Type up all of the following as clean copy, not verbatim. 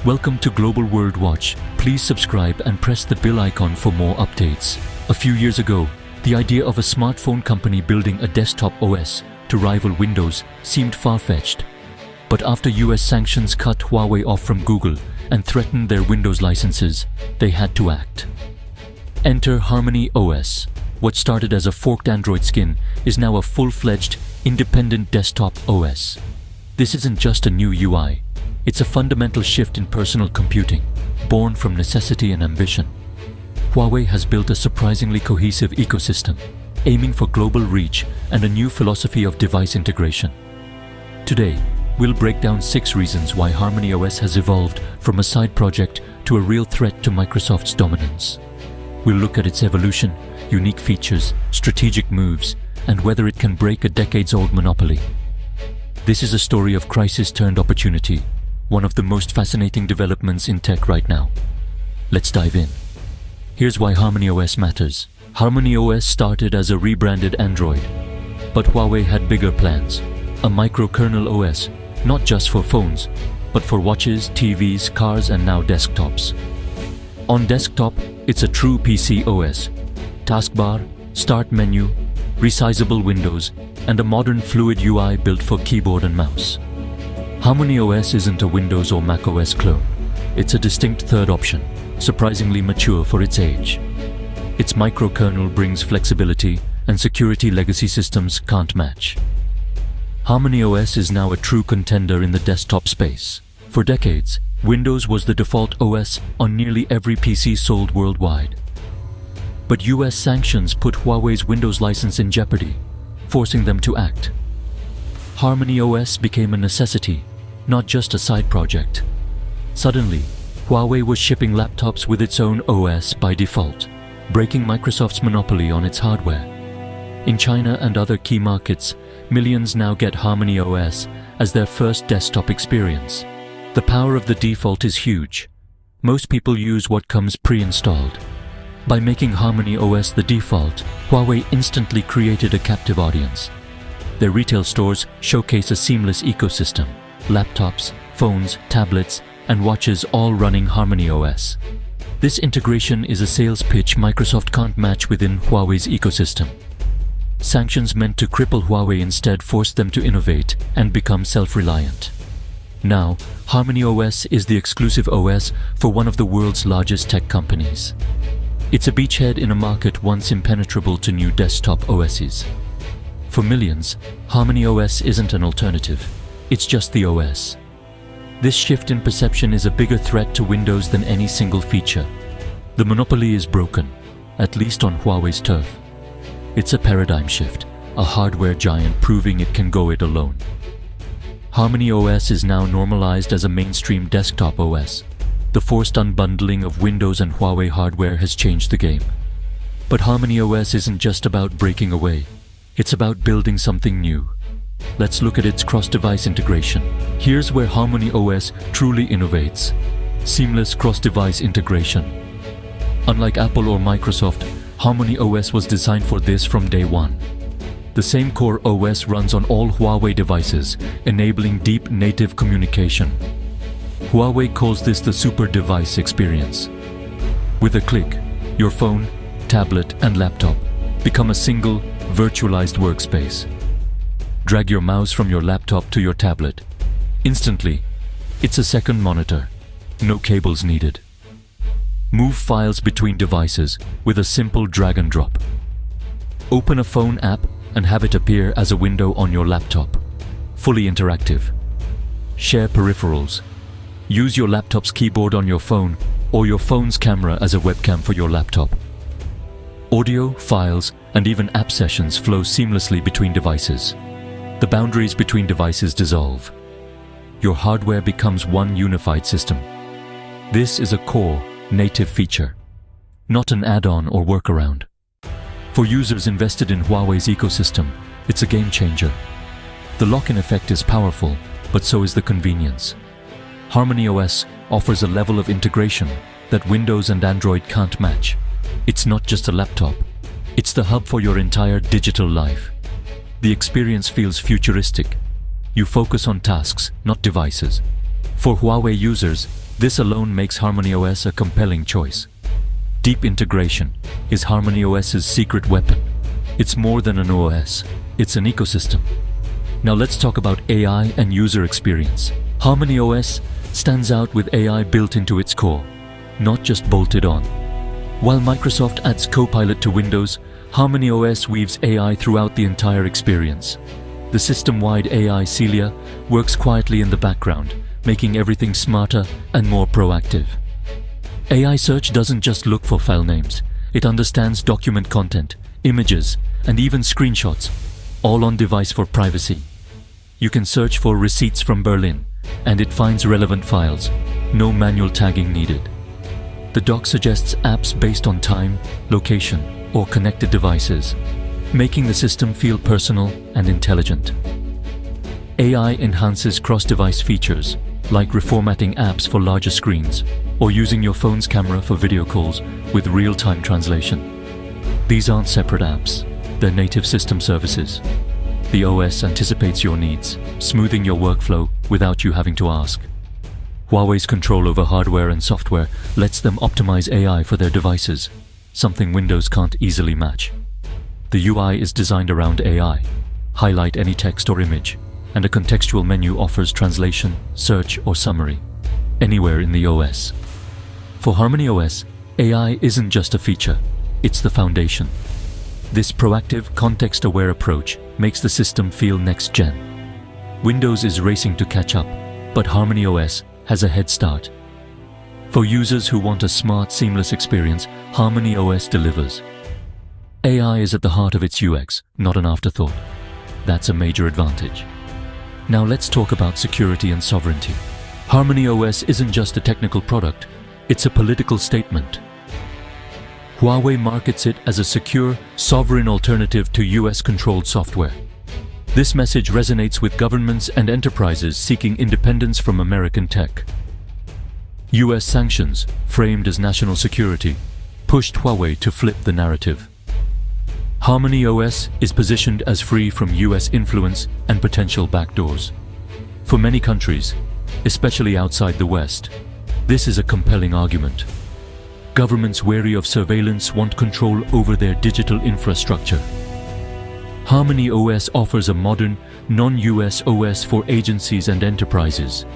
Welcome to Global World Watch. Please subscribe and press the bell icon for more updates. A few years ago, the idea of a smartphone company building a desktop OS to rival Windows seemed far-fetched. But after US sanctions cut Huawei off from Google and threatened their Windows licenses, they had to act. Enter HarmonyOS. What started as a forked Android skin is now a full-fledged, independent desktop OS. This isn't just a new UI. It's a fundamental shift in personal computing, born from necessity and ambition. Huawei has built a surprisingly cohesive ecosystem, aiming for global reach and a new philosophy of device integration. Today, we'll break down 6 reasons why HarmonyOS has evolved from a side project to a real threat to Microsoft's dominance. We'll look at its evolution, unique features, strategic moves, and whether it can break a decades-old monopoly. This is a story of crisis turned opportunity, one of the most fascinating developments in tech right now. Let's dive in. Here's why HarmonyOS matters. HarmonyOS started as a rebranded Android, but Huawei had bigger plans. A microkernel OS, not just for phones, but for watches, TVs, cars, and now desktops. On desktop, it's a true PC OS. Taskbar, start menu, resizable windows, and a modern fluid UI built for keyboard and mouse. HarmonyOS isn't a Windows or macOS clone. It's a distinct third option, surprisingly mature for its age. Its microkernel brings flexibility and security legacy systems can't match. HarmonyOS is now a true contender in the desktop space. For decades, Windows was the default OS on nearly every PC sold worldwide. But US sanctions put Huawei's Windows license in jeopardy, forcing them to act. HarmonyOS became a necessity, not just a side project. Suddenly, Huawei was shipping laptops with its own OS by default, breaking Microsoft's monopoly on its hardware. In China and other key markets, millions now get HarmonyOS as their first desktop experience. The power of the default is huge. Most people use what comes pre-installed. By making HarmonyOS the default, Huawei instantly created a captive audience. Their retail stores showcase a seamless ecosystem: laptops, phones, tablets, and watches all running HarmonyOS. This integration is a sales pitch Microsoft can't match within Huawei's ecosystem. Sanctions meant to cripple Huawei instead forced them to innovate and become self-reliant. Now, HarmonyOS is the exclusive OS for one of the world's largest tech companies. It's a beachhead in a market once impenetrable to new desktop OSs. For millions, HarmonyOS isn't an alternative. It's just the OS. This shift in perception is a bigger threat to Windows than any single feature. The monopoly is broken, at least on Huawei's turf. It's a paradigm shift, a hardware giant proving it can go it alone. HarmonyOS is now normalized as a mainstream desktop OS. The forced unbundling of Windows and Huawei hardware has changed the game. But HarmonyOS isn't just about breaking away. It's about building something new. Let's look at its cross-device integration. Here's where HarmonyOS truly innovates: seamless cross-device integration. Unlike Apple or Microsoft, HarmonyOS was designed for this from day one. The same core OS runs on all Huawei devices, enabling deep native communication. Huawei calls this the super device experience. With a click, your phone, tablet, and laptop become a single, virtualized workspace. Drag your mouse from your laptop to your tablet. Instantly, it's a second monitor. No cables needed. Move files between devices with a simple drag and drop. Open a phone app and have it appear as a window on your laptop. Fully interactive. Share peripherals. Use your laptop's keyboard on your phone or your phone's camera as a webcam for your laptop. Audio, files, and even app sessions flow seamlessly between devices. The boundaries between devices dissolve. Your hardware becomes one unified system. This is a core, native feature, not an add-on or workaround. For users invested in Huawei's ecosystem, it's a game changer. The lock-in effect is powerful, but so is the convenience. HarmonyOS offers a level of integration that Windows and Android can't match. It's not just a laptop. It's the hub for your entire digital life. The experience feels futuristic. You focus on tasks, not devices. For Huawei users, This alone makes HarmonyOS a compelling choice. Deep integration is HarmonyOS's secret weapon. It's more than an OS, it's an ecosystem. Now let's talk about AI and user experience. HarmonyOS stands out with AI built into its core, not just bolted on. While Microsoft adds Copilot to Windows, HarmonyOS weaves AI throughout the entire experience. The system-wide AI Celia works quietly in the background, making everything smarter and more proactive. AI search doesn't just look for file names, it understands document content, images, and even screenshots, all on device for privacy. You can search for receipts from Berlin, and it finds relevant files, no manual tagging needed. The dock suggests apps based on time, location, or connected devices, making the system feel personal and intelligent. AI enhances cross-device features, like reformatting apps for larger screens, or using your phone's camera for video calls with real-time translation. These aren't separate apps, they're native system services. The OS anticipates your needs, smoothing your workflow without you having to ask. Huawei's control over hardware and software lets them optimize AI for their devices, something Windows can't easily match. The UI is designed around AI, highlight any text or image, and a contextual menu offers translation, search, or summary, anywhere in the OS. For HarmonyOS, AI isn't just a feature, it's the foundation. This proactive, context-aware approach makes the system feel next-gen. Windows is racing to catch up, but HarmonyOS has a head start. For users who want a smart, seamless experience, HarmonyOS delivers. AI is at the heart of its UX, not an afterthought. That's a major advantage. Now let's talk about security and sovereignty. HarmonyOS isn't just a technical product, it's a political statement. Huawei markets it as a secure, sovereign alternative to US-controlled software. This message resonates with governments and enterprises seeking independence from American tech. US sanctions, framed as national security, pushed Huawei to flip the narrative. HarmonyOS is positioned as free from US influence and potential backdoors. For many countries, especially outside the West, this is a compelling argument. Governments wary of surveillance want control over their digital infrastructure. HarmonyOS offers a modern, non-US OS for agencies and enterprises.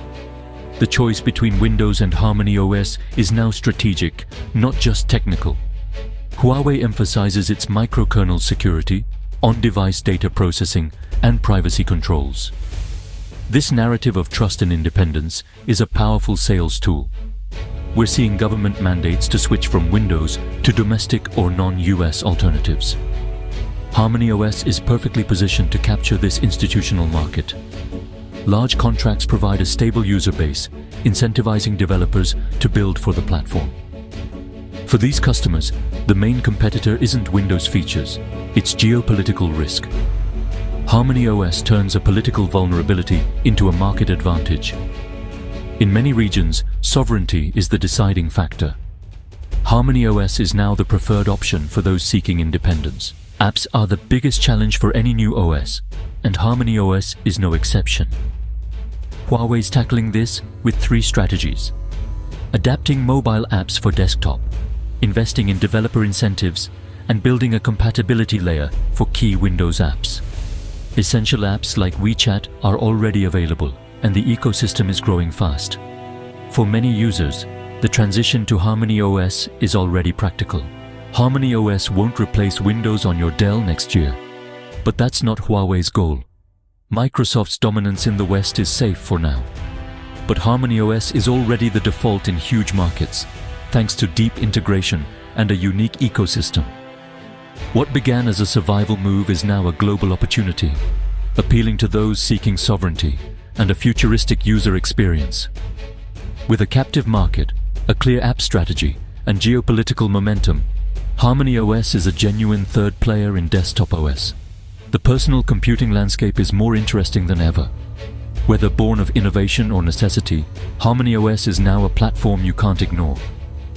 The choice between Windows and HarmonyOS is now strategic, not just technical. Huawei emphasizes its microkernel security, on-device data processing, and privacy controls. This narrative of trust and independence is a powerful sales tool. We're seeing government mandates to switch from Windows to domestic or non-US alternatives. HarmonyOS is perfectly positioned to capture this institutional market. Large contracts provide a stable user base, incentivizing developers to build for the platform. For these customers, the main competitor isn't Windows features, it's geopolitical risk. HarmonyOS turns a political vulnerability into a market advantage. In many regions, sovereignty is the deciding factor. HarmonyOS is now the preferred option for those seeking independence. Apps are the biggest challenge for any new OS, and HarmonyOS is no exception. Huawei's tackling this with 3 strategies: adapting mobile apps for desktop, investing in developer incentives, and building a compatibility layer for key Windows apps. Essential apps like WeChat are already available, and the ecosystem is growing fast. For many users, the transition to HarmonyOS is already practical. HarmonyOS won't replace Windows on your Dell next year. But that's not Huawei's goal. Microsoft's dominance in the West is safe for now. But HarmonyOS is already the default in huge markets, thanks to deep integration and a unique ecosystem. What began as a survival move is now a global opportunity, appealing to those seeking sovereignty and a futuristic user experience. With a captive market, a clear app strategy, and geopolitical momentum, HarmonyOS is a genuine third player in desktop OS. The personal computing landscape is more interesting than ever. Whether born of innovation or necessity, HarmonyOS is now a platform you can't ignore.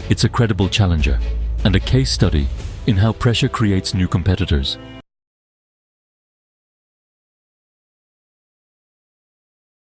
It's a credible challenger and a case study in how pressure creates new competitors.